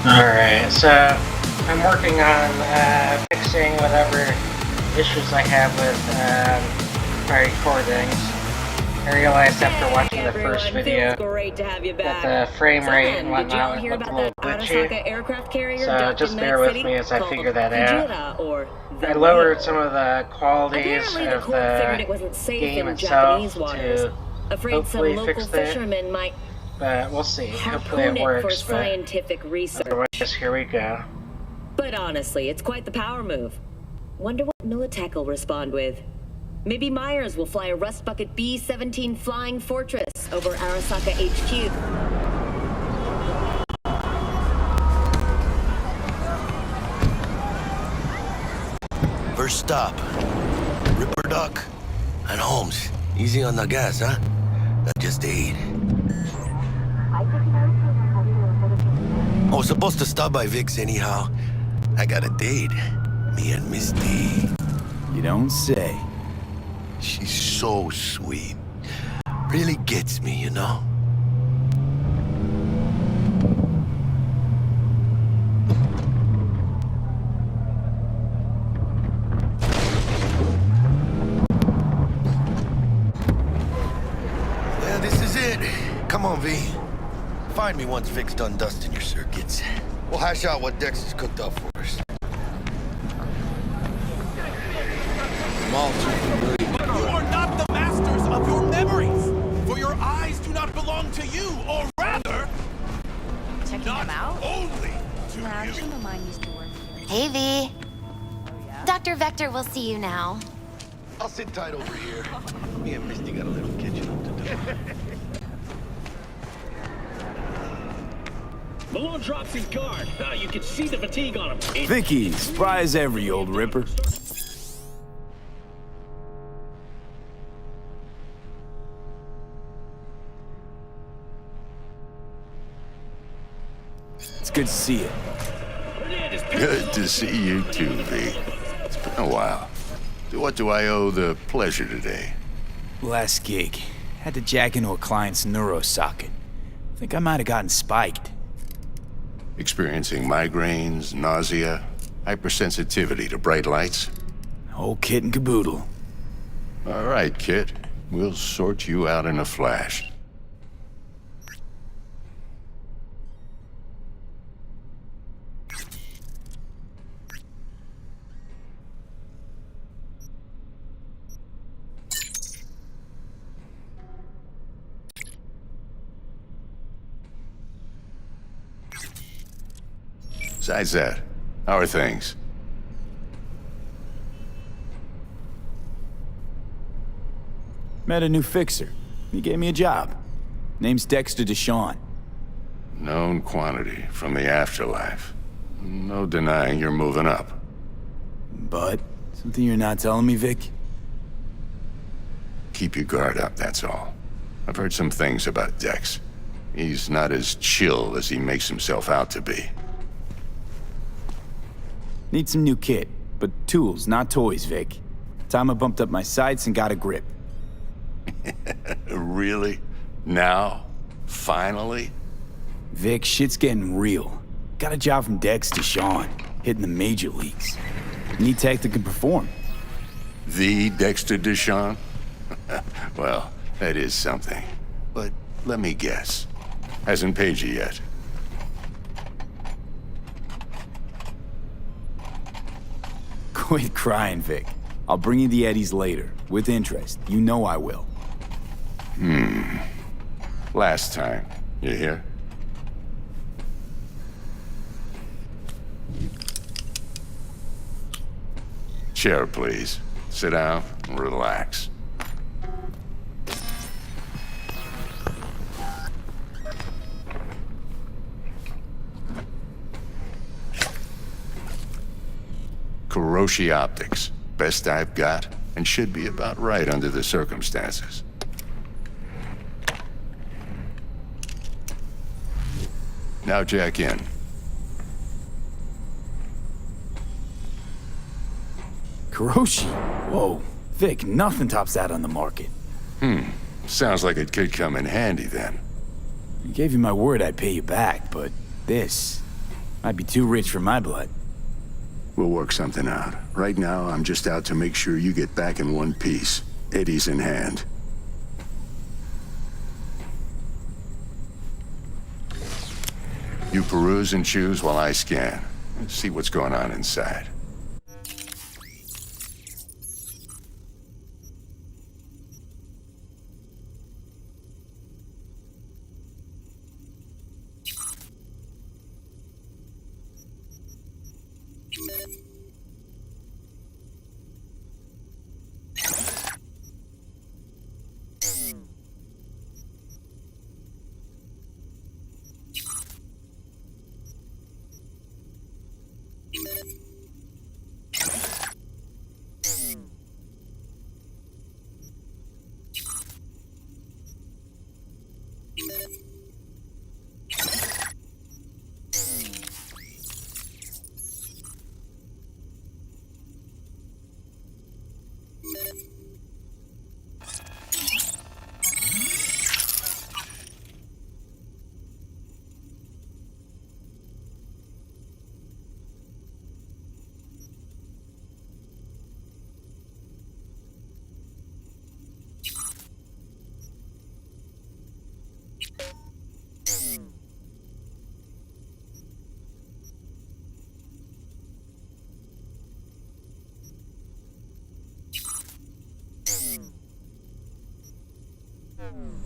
Alright, so I'm working on fixing whatever issues I have with my recordings. I realized after watching the first video that the frame rate and whatnot would look a little glitchy. So just bear with me as I figure that out. I lowered some of the qualities of the game itself to hopefully fix it. But we'll see. Hopefully it works, but otherwise, here we go. But honestly, it's quite the power move. Wonder what Militech will respond with. Maybe Myers will fly a Rust Bucket B-17 Flying Fortress over Arasaka HQ. First stop. Ripper Duck. And Holmes. Easy on the gas, huh? That just ate. I was supposed to stop by Vic's anyhow. I got a date. Me and Misty. You don't say. She's so sweet. Really gets me, you know? Yeah, this is it. Come on, V. Find me once Vic's done dusting your circuits. We'll hash out what Dex has cooked up for us. I'm all too familiar. You are not the masters of your memories, for your eyes do not belong to you, or rather, Checking not them out? only to Nah, you. actually, mine used to work here. Hey, V. Oh, yeah? Dr. Vector will see you now. I'll sit tight over here. Me and Misty got a little catching up to do. Malone drops his guard. You can see the fatigue on him. Vicky, spry as ever, you old ripper. It's good to see you. Good to see you too, V. It's been a while. To what do I owe the pleasure today? Last gig. Had to jack into a client's neuro socket. Think I might have gotten spiked. Experiencing migraines, nausea, hypersensitivity to bright lights? Whole kit and caboodle. All right, kid. We'll sort you out in a flash. Besides that, how are things? Met a new fixer. He gave me a job. Name's Dexter Deshawn. Known quantity from the afterlife. No denying you're moving up. But, something you're not telling me, Vic? Keep your guard up, that's all. I've heard some things about Dex. He's not as chill as he makes himself out to be. Need some new kit, but tools, not toys, Vic. Time I bumped up my sights and got a grip. Really? Now? Finally? Vic, shit's getting real. Got a job from Dex to Sean, hitting the major leagues. Need tech that can perform. The Dexter Deshawn? Well, that is something. But let me guess. Hasn't paid you yet. Quit crying, Vic. I'll bring you the eddies later, with interest. You know I will. Last time. You hear? Chair, please. Sit down and relax. Kuroshi Optics. Best I've got, and should be about right under the circumstances. Now jack in. Kuroshi? Whoa. Vic, nothing tops that on the market. Sounds like it could come in handy then. I gave you my word I'd pay you back, but this... Might be too rich for my blood. We'll work something out. Right now, I'm just out to make sure you get back in one piece. Eddie's in hand. You peruse and choose while I scan. See what's going on inside.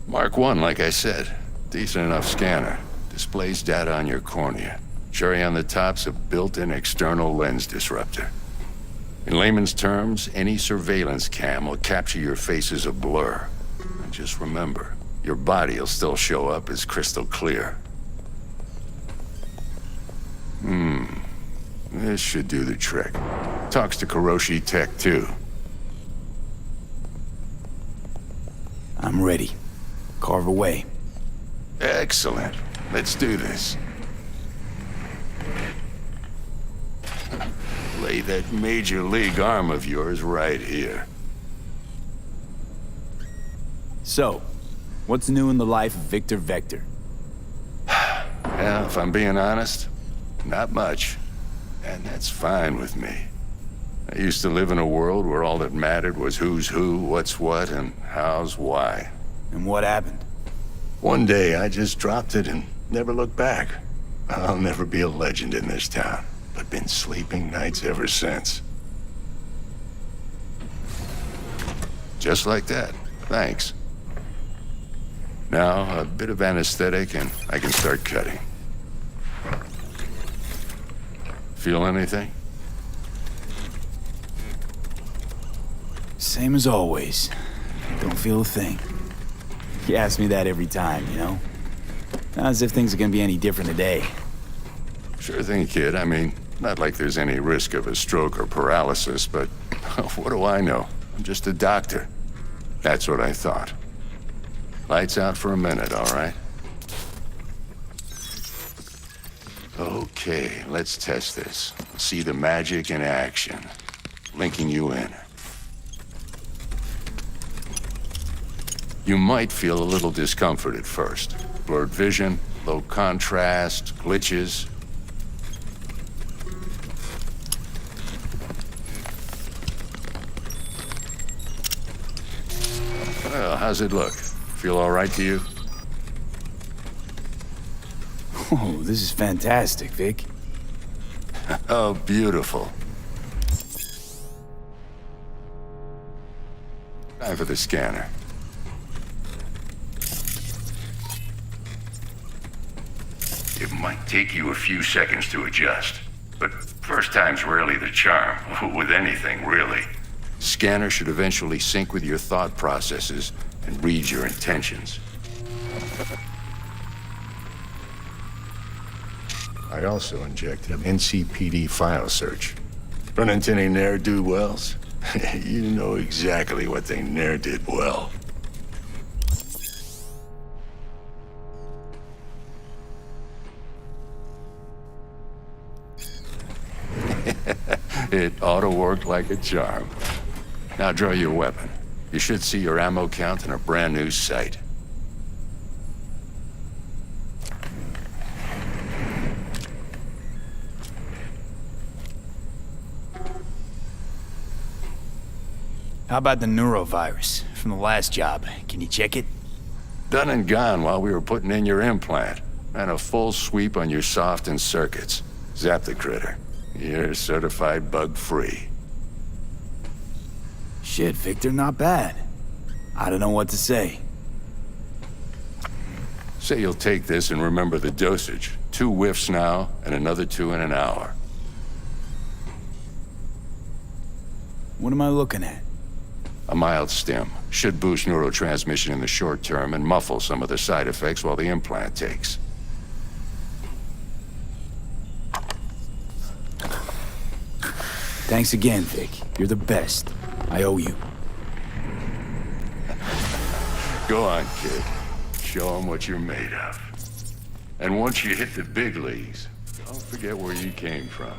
Mark 1, like I said. Decent enough scanner. Displays data on your cornea. Cherry on the top's a built-in external lens disruptor. In layman's terms, any surveillance cam will capture your face as a blur. And just remember, your body will still show up as crystal clear. This should do the trick. Talks to Kuroshi Tech, too. I'm ready. Carve away. Excellent. Let's do this. Lay that major league arm of yours right here. So, what's new in the life of Victor Vector? Yeah, if I'm being honest, not much. And that's fine with me. I used to live in a world where all that mattered was who's who, what's what, and how's why. And what happened? One day, I just dropped it and never looked back. I'll never be a legend in this town, but been sleeping nights ever since. Just like that. Thanks. Now, a bit of anesthetic and I can start cutting. Feel anything? Same as always. Don't feel a thing. You ask me that every time, you know? Not as if things are gonna be any different today. Sure thing, kid. I mean, not like there's any risk of a stroke or paralysis, but what do I know? I'm just a doctor. That's what I thought. Lights out for a minute, all right? Okay, let's test this. See the magic in action. Linking you in. You might feel a little discomfort at first. Blurred vision, low contrast, glitches. Well, how's it look? Feel all right to you? Oh, this is fantastic, Vic. Oh, beautiful. Time for the scanner. It might take you a few seconds to adjust, but first time's rarely the charm, with anything, really. Scanner should eventually sync with your thought processes and read your intentions. I also injected an NCPD file search. Run into any ne'er-do-wells? You know exactly what they ne'er did well. It ought to work like a charm. Now draw your weapon. You should see your ammo count in a brand new sight. How about the neurovirus from the last job? Can you check it? Done and gone while we were putting in your implant. And a full sweep on your soft and circuits. Zap the critter. You're certified bug-free. Shit, Victor, not bad. I don't know what to say. Say you'll take this and remember the dosage. 2 whiffs now, and another 2 in an hour. What am I looking at? A mild stim. Should boost neurotransmission in the short term and muffle some of the side effects while the implant takes. Thanks again, Vic. You're the best. I owe you. Go on, kid. Show them what you're made of. And once you hit the big leagues, don't forget where you came from.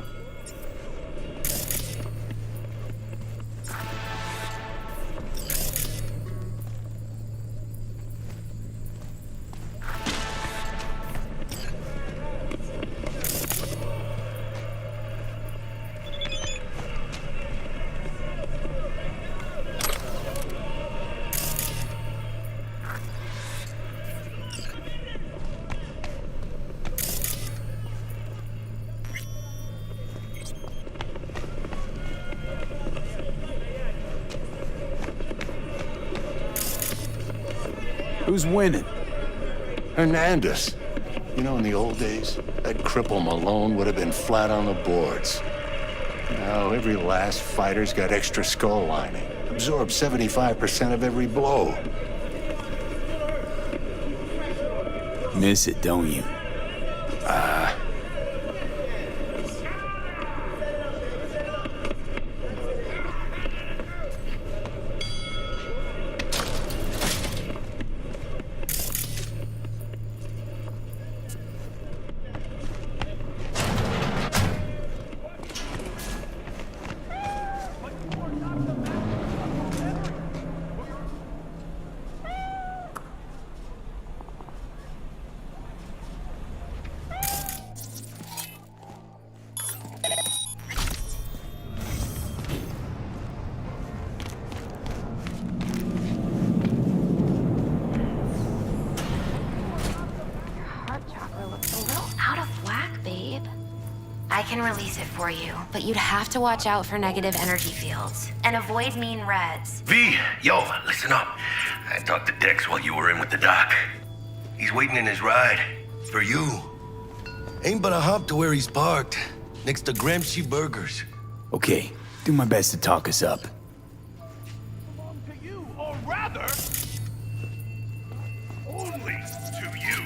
Who's winning? Hernandez. You know, in the old days, that cripple Malone would have been flat on the boards. Now, every last fighter's got extra skull lining. Absorbs 75% of every blow. Miss it, don't you? Heart chakra looks a little out of whack, babe. I can release it for you, but you'd have to watch out for negative energy fields and avoid mean reds. V, yo, listen up. I talked to Dex while you were in with the doc. He's waiting in his ride. For you. Ain't but a hop to where he's parked. Next to Gramsci Burgers. Okay, do my best to talk us up. Belong to you, or rather, only to you.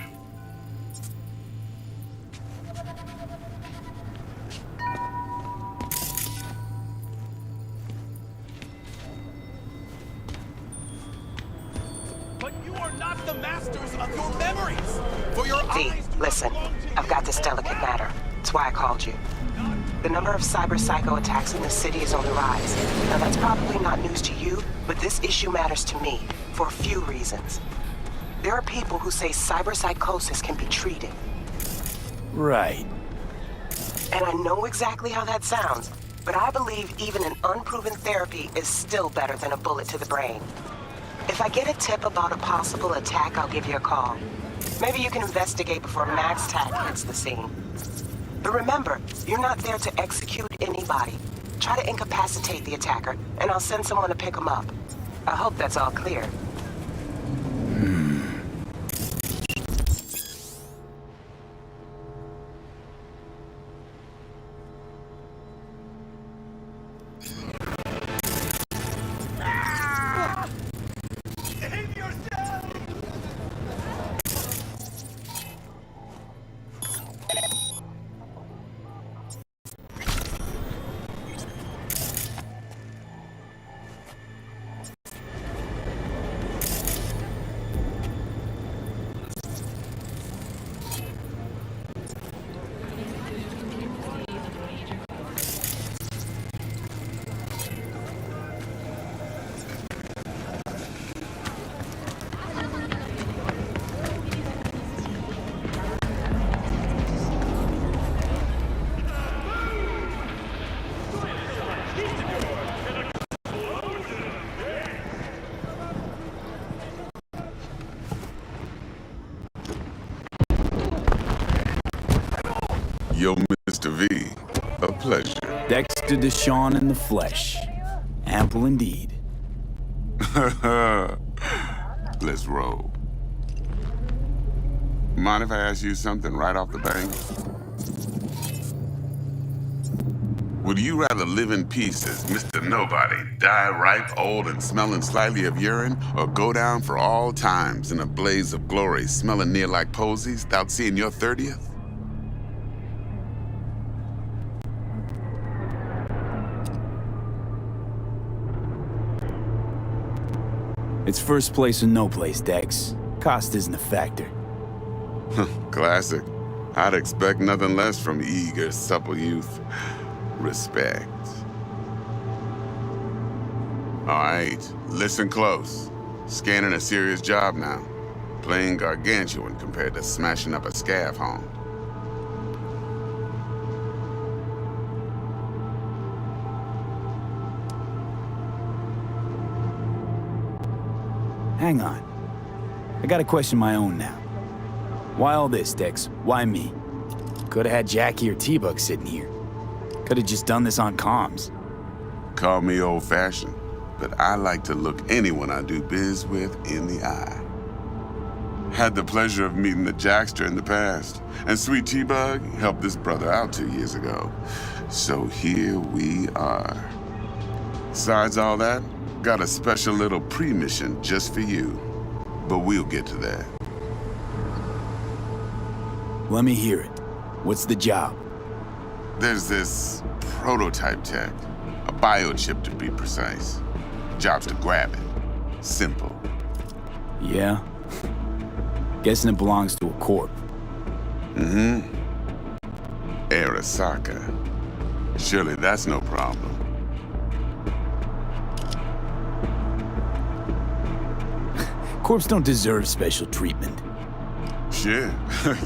But you are not the masters of your memories. For your V, eyes do not listen. belong to I've you. got this delicate matter. That's why I called you. The number of cyber psycho attacks in the city is on the rise. Now that's probably not news to you, but this issue matters to me for a few reasons. There are people who say cyber psychosis can be treated. Right. And I know exactly how that sounds, but I believe even an unproven therapy is still better than a bullet to the brain. If I get a tip about a possible attack, I'll give you a call. Maybe you can investigate before Max Tack hits the scene. But remember, you're not there to execute anybody. Try to incapacitate the attacker, and I'll send someone to pick him up. I hope that's all clear. Save yourself! Yo, Mr. V, a pleasure. Dexter Deshawn in the flesh. Ample indeed. Let's roll. Mind if I ask you something right off the bank? Would you rather live in peace as Mr. Nobody, die ripe, old, and smelling slightly of urine, or go down for all times in a blaze of glory, smelling near like posies, without seeing your 30th? It's first place or no place, Dex. Cost isn't a factor. Classic. I'd expect nothing less from eager, supple youth. Respect. All right, listen close. Scanning a serious job now. Playing gargantuan compared to smashing up a scav home. Hang on. I got a question of my own now. Why all this, Dex? Why me? Could've had Jackie or T-Bug sitting here. Could've just done this on comms. Call me old-fashioned, but I like to look anyone I do biz with in the eye. Had the pleasure of meeting the Jackster in the past, and Sweet T-Bug helped this brother out 2 years ago. So here we are. Besides all that, got a special little pre-mission just for you. But we'll get to that. Let me hear it. What's the job? There's this prototype tech, a biochip to be precise. Job's to grab it. Simple. Yeah? Guessing it belongs to a corp. Mm-hmm. Arasaka. Surely that's no problem. Corps don't deserve special treatment. Shit,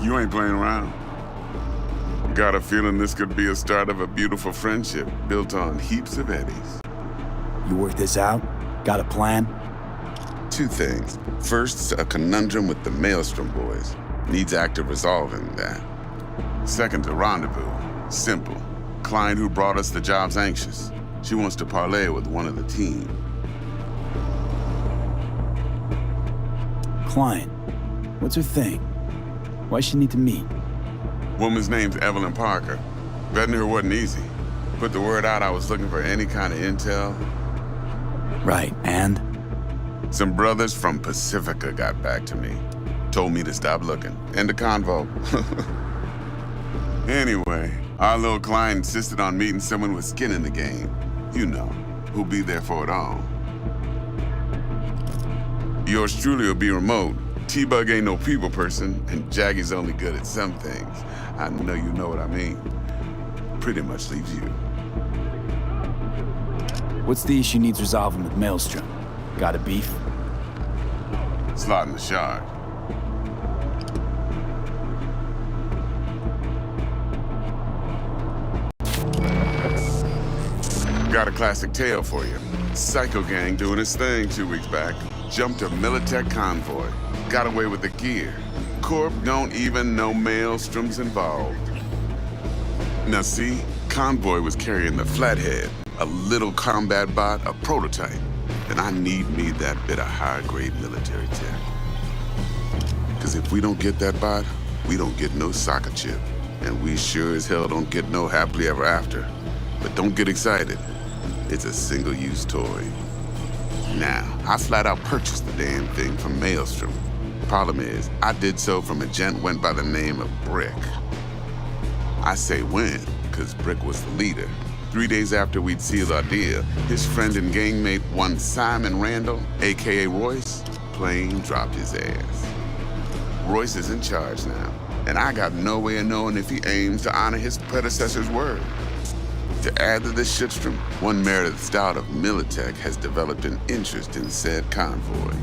you ain't playing around. Got a feeling this could be a start of a beautiful friendship built on heaps of eddies. You work this out? Got a plan? 2 things. First, a conundrum with the Maelstrom boys. Needs active resolving that. Second, a rendezvous. Simple. Client who brought us the job's anxious. She wants to parlay with one of the team. Client. What's her thing? Why she need to meet? Woman's name's Evelyn Parker. Vetting her wasn't easy. Put the word out I was looking for any kind of intel. Right, and? Some brothers from Pacifica got back to me. Told me to stop looking. End of convo. Anyway, our little client insisted on meeting someone with skin in the game. You know, who'll be there for it all. Yours truly will be remote. T-Bug ain't no people person, and Jaggy's only good at some things. I know you know what I mean. Pretty much leaves you. What's the issue needs resolving with Maelstrom? Got a beef? Slotting the shard. Got a classic tale for you. Psycho Gang doing his thing 2 weeks back. Jumped a Militech convoy. Got away with the gear. Corp don't even know Maelstrom's involved. Now see, convoy was carrying the Flathead, a little combat bot, a prototype. And I need me that bit of high-grade military tech. Cause if we don't get that bot, we don't get no soccer chip. And we sure as hell don't get no happily ever after. But don't get excited. It's a single-use toy. Now, I flat out purchased the damn thing from Maelstrom. Problem is, I did so from a gent went by the name of Brick. I say when, cause Brick was the leader. 3 days after we'd sealed our deal, his friend and gangmate, one Simon Randall, AKA Royce, plain dropped his ass. Royce is in charge now, and I got no way of knowing if he aims to honor his predecessor's word. To add to this shitstorm, one Meredith Stout of Militech has developed an interest in said convoy.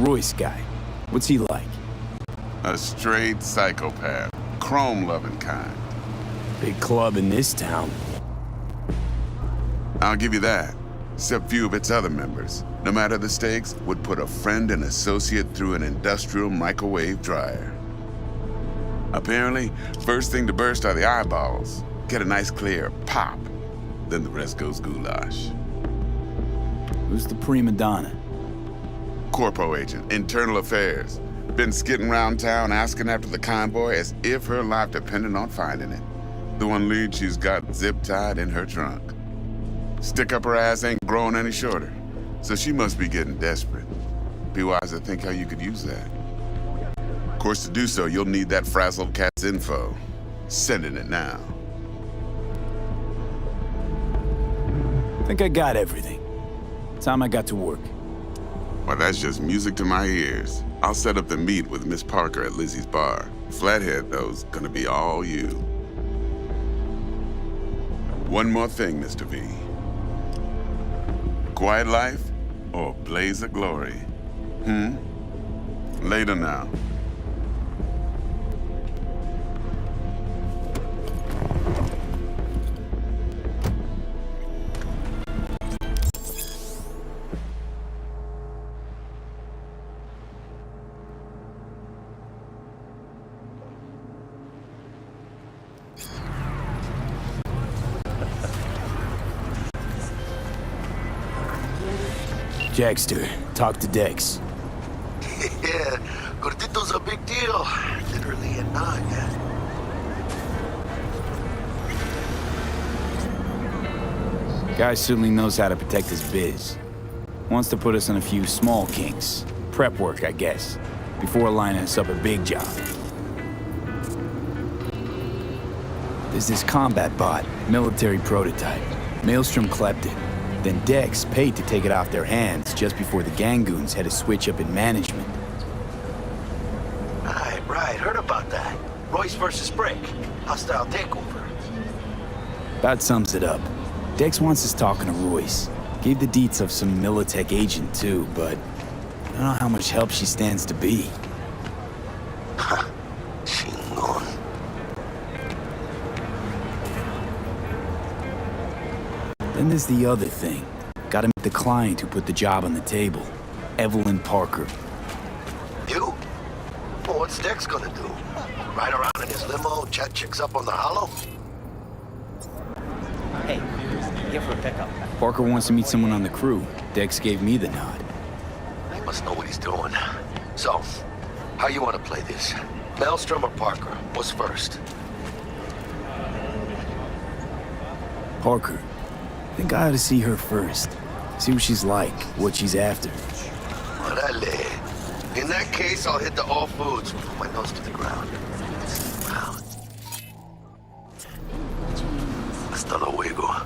Royce guy. What's he like? A straight psychopath. Chrome-loving kind. Big club in this town. I'll give you that. except few of its other members, no matter the stakes, would put a friend and associate through an industrial microwave dryer. Apparently, first thing to burst are the eyeballs. Get a nice clear pop, then the rest goes goulash. Who's the prima donna? Corpo agent, internal affairs. Been skidding around town asking after the convoy as if her life depended on finding it. The one lead she's got zip-tied in her trunk. Stick up her ass ain't growing any shorter, so she must be getting desperate. Be wise to think how you could use that. Of course, to do so, you'll need that frazzled cat's info. Sending it now. Think I got everything. Time I got to work. Well, that's just music to my ears. I'll set up the meet with Miss Parker at Lizzie's bar. Flathead, though's gonna be all you. One more thing, Mr. V. Quiet life or blaze of glory? Later now. Jackster, talk to Dex. Yeah, Gordito's a big deal. Literally and not, yeah. Guy certainly knows how to protect his biz. Wants to put us on a few small kinks. Prep work, I guess, before lining us up a big job. There's this combat bot, military prototype. Maelstrom clept it. Then Dex paid to take it off their hands just before the Gangoons had a switch up in management. Right, heard about that. Royce versus Brick. Hostile takeover. About sums it up. Dex wants us talking to Royce. Gave the deets of some Militech agent too, but I don't know how much help she stands to be. Chingon. Then there's the other thing. Gotta meet the client who put the job on the table. Evelyn Parker. You? Well, what's Dex gonna do? Ride around in his limo, chat chicks up on the hollow? Hey, give her a pickup. Parker wants to meet someone on the crew. Dex gave me the nod. He must know what he's doing. So, how you want to play this? Maelstrom or Parker? What's first? Parker. Think I ought to see her first. See what she's like, what she's after. Orale. In that case, I'll hit the all foods and put my nose to the ground. Wow. Hasta luego.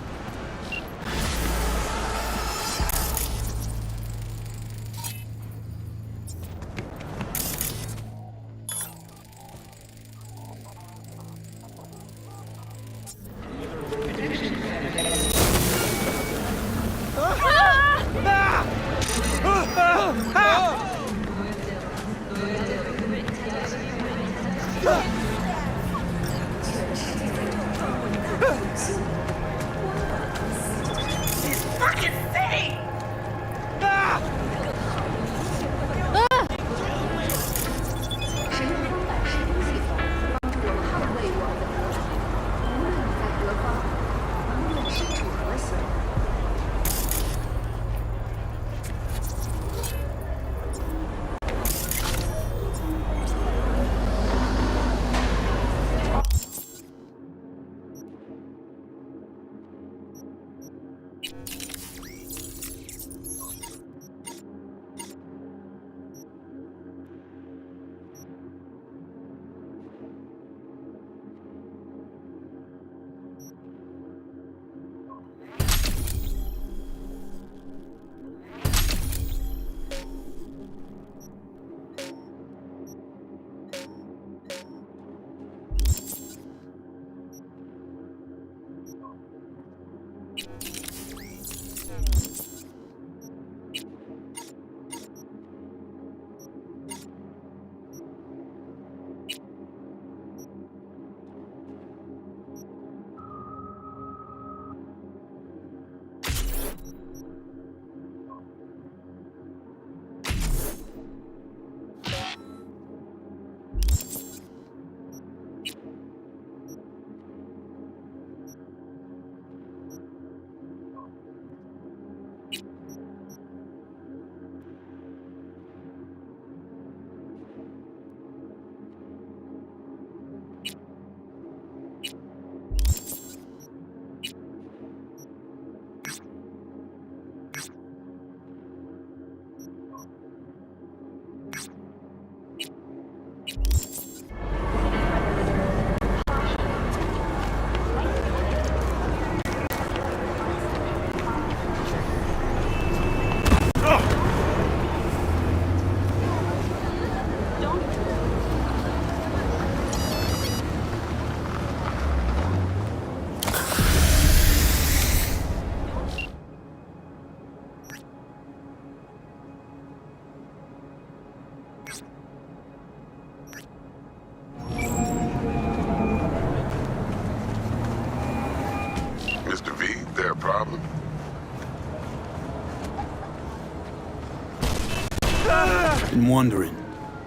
Been wondering,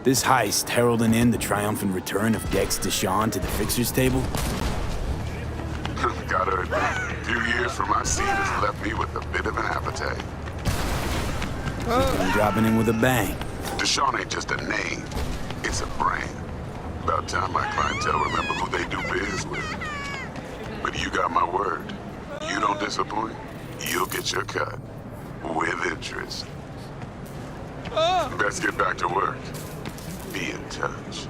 this heist heralding in the triumphant return of Dex Deshawn to the fixer's table? Gotta admit, a few years from my seat has left me with a bit of an appetite. I'm dropping in with a bang. Deshaun ain't just a name, it's a brand. About time my clientele remember who they do biz with. But you got my word. You don't disappoint, you'll get your cut. With interest. Best get back to work. Be in touch.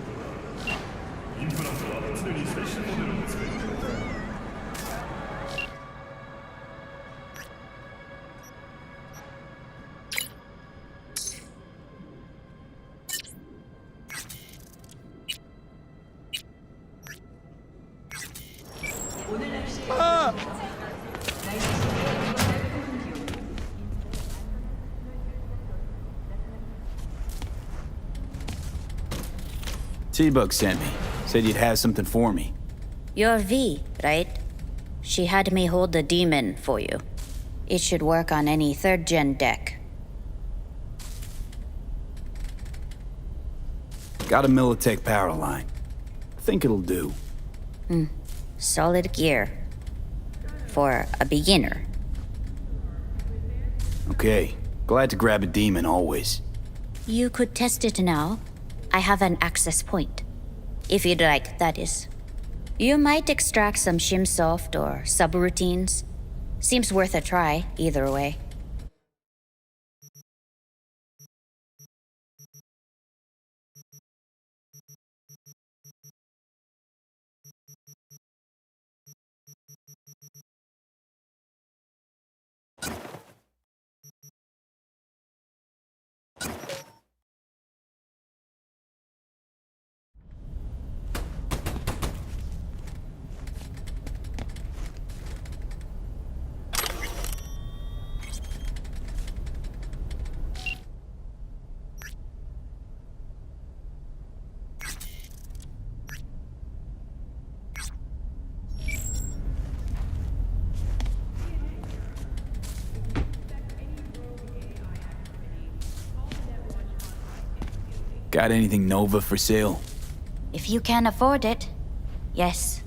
T-Bug sent me. Said you'd have something for me. You're V, right? She had me hold the demon for you. It should work on any 3rd-gen deck. Got a Militech power line. Think it'll do. Solid gear. For a beginner. Okay. Glad to grab a demon always. You could test it now. I have an access point. If you'd like, that is. You might extract some shimsoft or subroutines. Seems worth a try, either way. Got anything Nova for sale? If you can afford it, yes.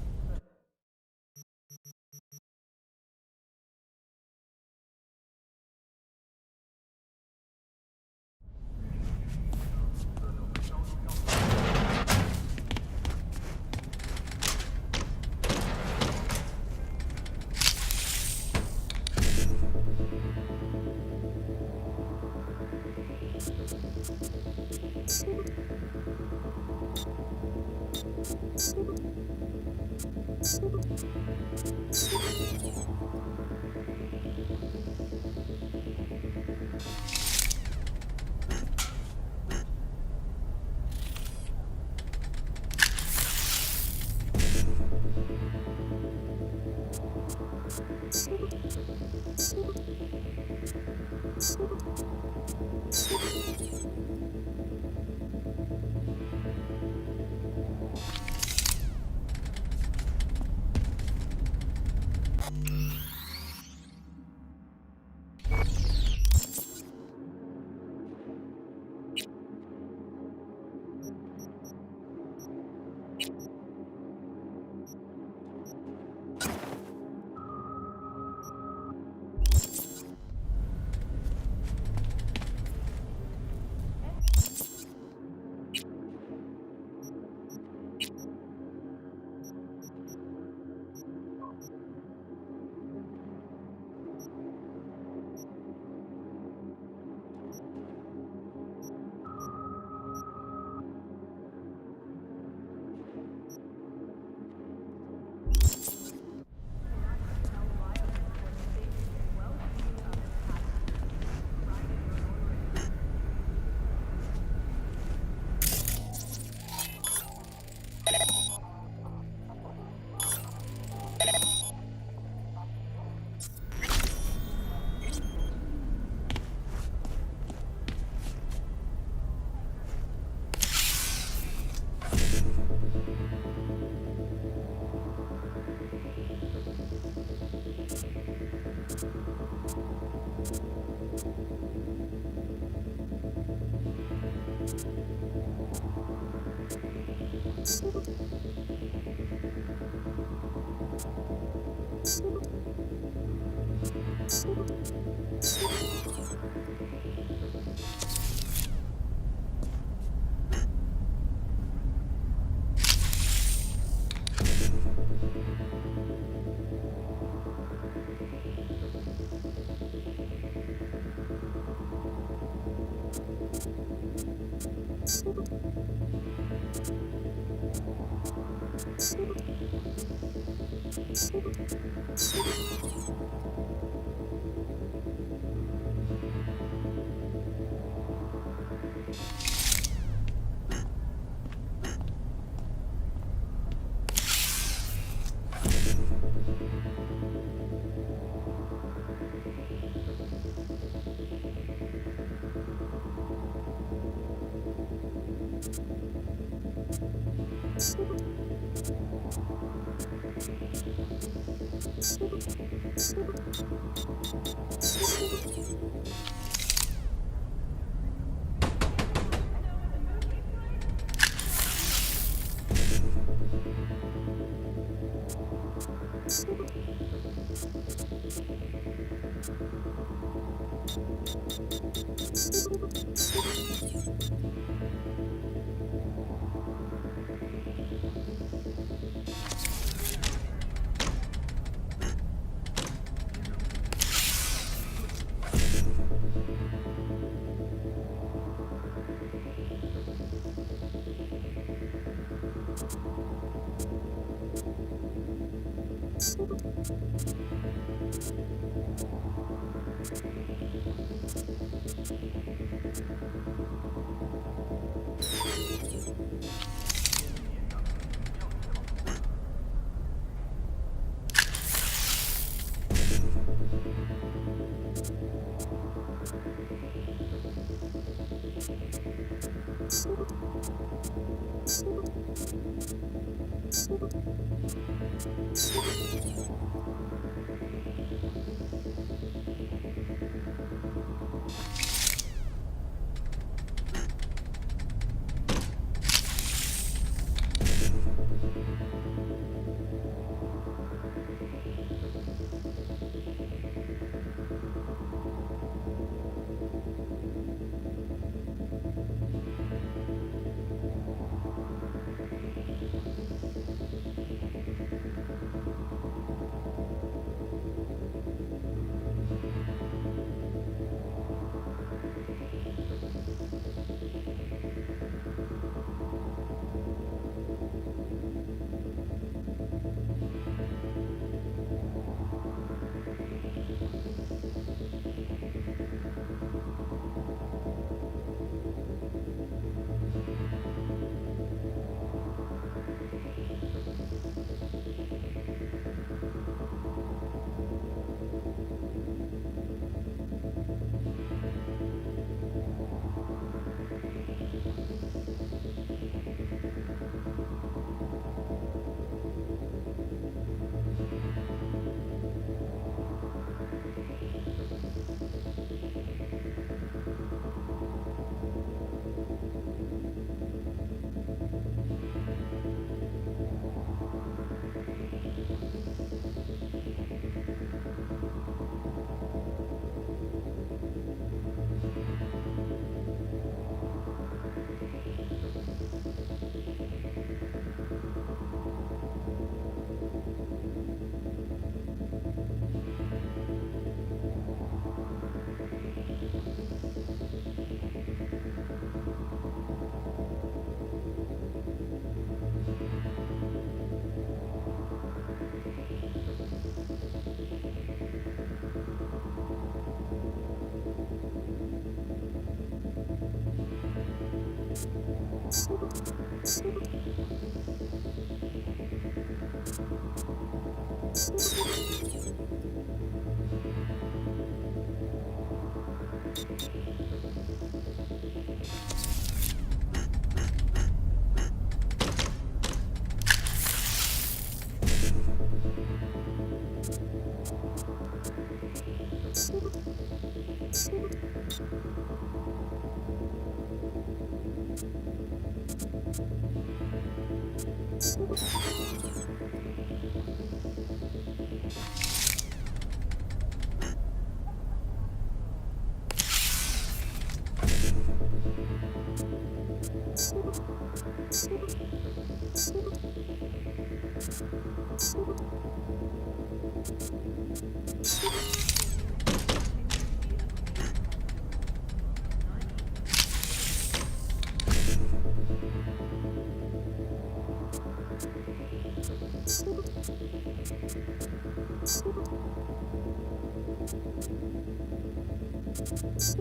I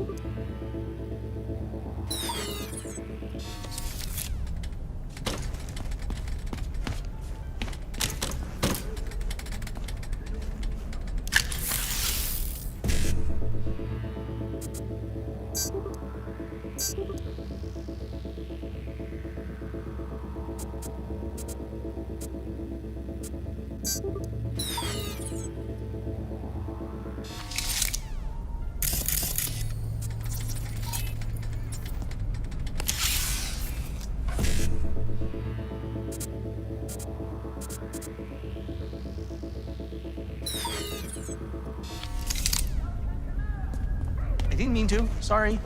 didn't mean to. Sorry.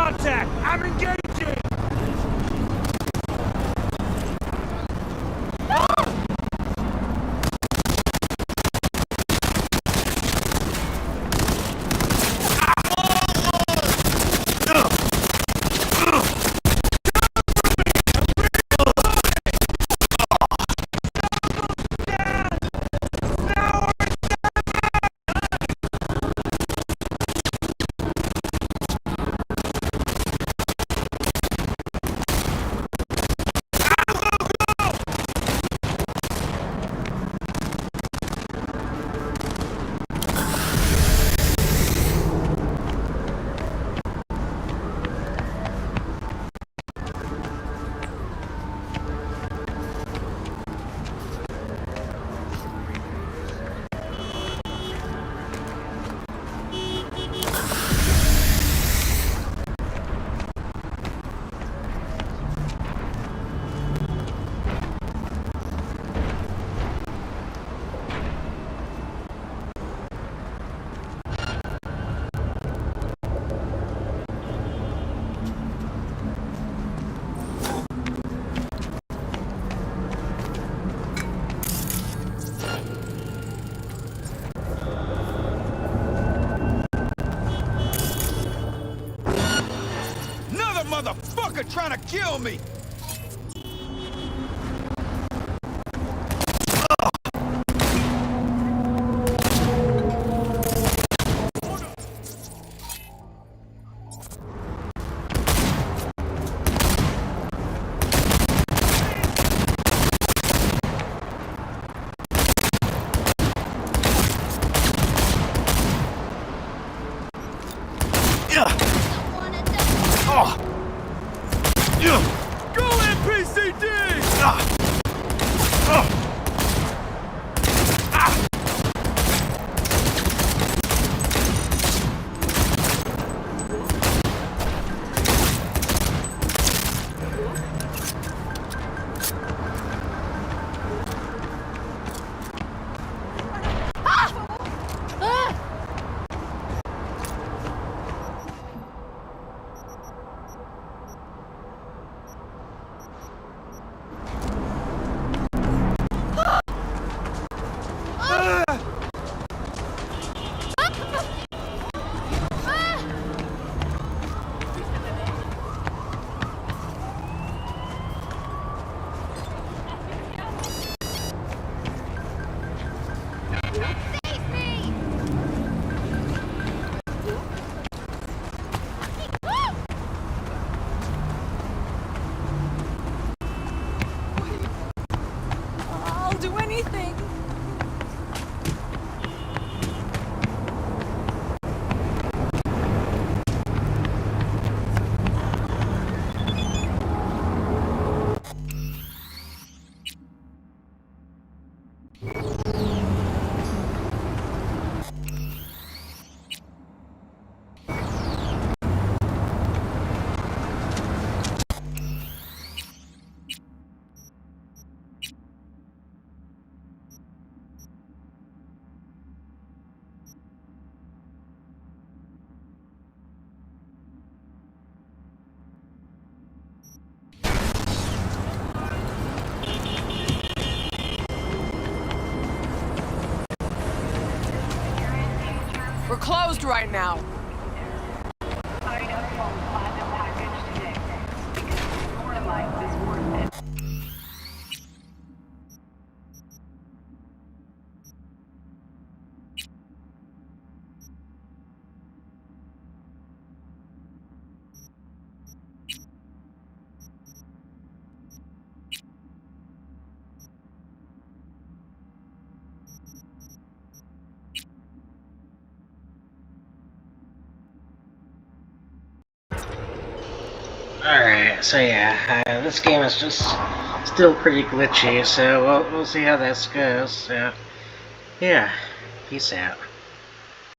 contact! I'm engaging! Motherfucker trying to kill me! Go NPCD! I'll do anything. We're closed right now. Alright, so yeah, this game is just still pretty glitchy, so we'll see how this goes, so yeah, peace out.